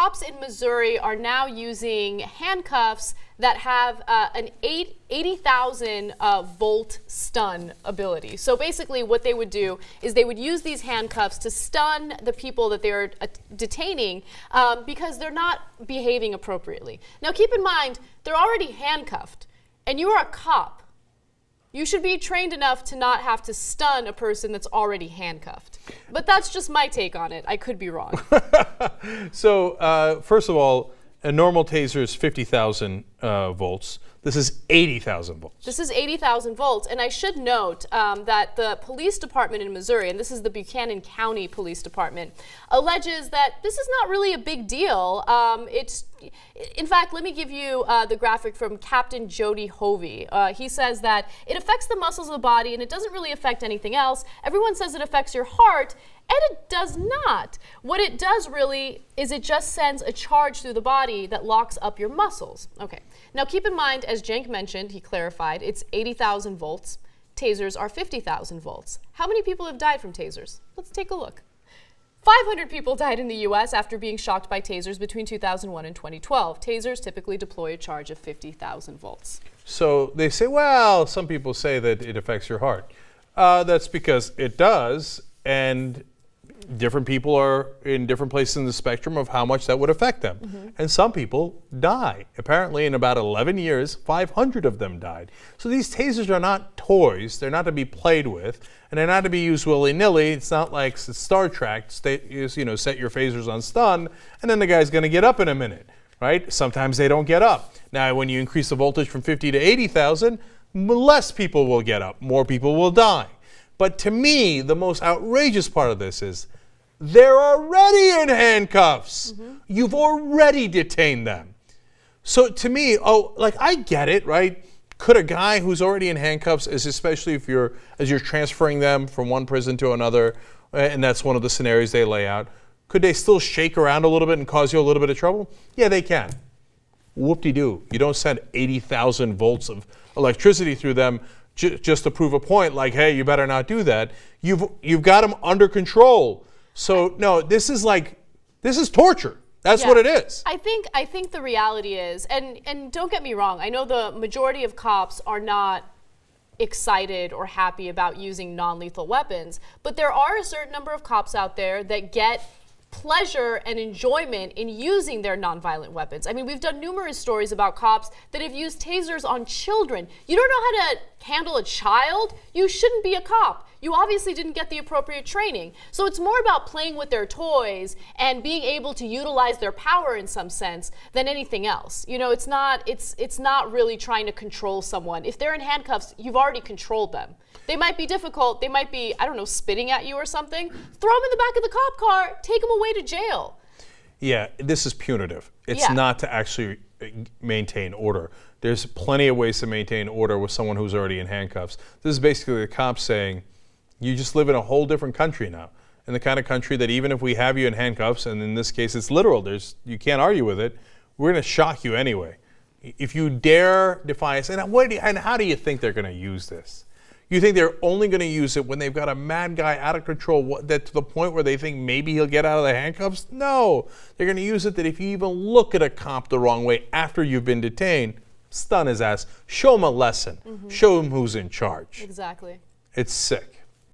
cops in Missouri are now using handcuffs that have an 80,000 volt stun ability. So basically what they would do is they would use these handcuffs to stun the people that they're detaining because they're not behaving appropriately. Now keep in mind, they're already handcuffed, and you are a cop. You should be trained enough to not have to stun a person that's already handcuffed. But that's just my take on it. I could be wrong. So first of all, a normal taser is 50,000 volts. This is 80,000 volts. This is 80,000 volts. And I should note that the police department in Missouri, and this is the Buchanan County Police Department, alleges that this is not really a big deal. In fact, let me give you the graphic from Captain Jody Hovey. He says that it affects the muscles of the body and it doesn't really affect anything else. Everyone says it affects your heart, and it does not. What it does really is it just sends a charge through the body that locks up your muscles. Okay, now keep in mind, as Cenk mentioned, he clarified, it's 80,000 volts. Tasers are 50,000 volts. How many people have died from tasers? Let's take a look. 500 people died in the U.S. after being shocked by tasers between 2001 and 2012. Tasers typically deploy a charge of 50,000 volts. So they say, well, some people say that it affects your heart. That's because it does, and different people are in different places in the spectrum of how much that would affect them. Mm-hmm. And some people die. Apparently, in about 11 years, 500 of them died. So these tasers are not toys. They're not to be played with, and they're not to be used willy-nilly. It's not like Star Trek, set your phasers on stun, and then the guy's going to get up in a minute, right? Sometimes they don't get up. Now, when you increase the voltage from 50 to 80,000, less people will get up. More people will die. But to me, the most outrageous part of this is they're already in handcuffs. Mm-hmm. You've already detained them. So to me, I get it, right? Could a guy who's already in handcuffs, especially as you're transferring them from one prison to another, and that's one of the scenarios they lay out, could they still shake around a little bit and cause you a little bit of trouble? Yeah, they can. Whoop-de-doo. You don't send 80,000 volts of electricity through them just to prove a point, like, hey, you better not do that. You've got them under control. So no, this is torture. That's what it is. I think the reality is, and don't get me wrong, I know the majority of cops are not excited or happy about using non-lethal weapons, but there are a certain number of cops out there that get pleasure and enjoyment in using their nonviolent weapons. I mean, we've done numerous stories about cops that have used tasers on children. You don't know how to handle a child? You shouldn't be a cop. You obviously didn't get the appropriate training. So it's more about playing with their toys and being able to utilize their power in some sense than anything else. You know, it's not really trying to control someone. If they're in handcuffs, you've already controlled them. They might be difficult. They might be, I don't know, spitting at you or something. Throw them in the back of the cop car. Take them away to jail. Yeah, this is punitive. It's not to actually maintain order. There's plenty of ways to maintain order with someone who's already in handcuffs. This is basically the cops saying, you just live in a whole different country now. In the kind of country that even if we have you in handcuffs, and in this case it's literal, you can't argue with it, we're going to shock you anyway. If you dare defy us, and how do you think they're going to use this? You think they're only going to use it when they've got a mad guy out of control that to the point where they think maybe he'll get out of the handcuffs? No. They're going to use it that if you even look at a cop the wrong way after you've been detained, stun his ass, show him a lesson, show him who's in charge. Exactly. It's sick.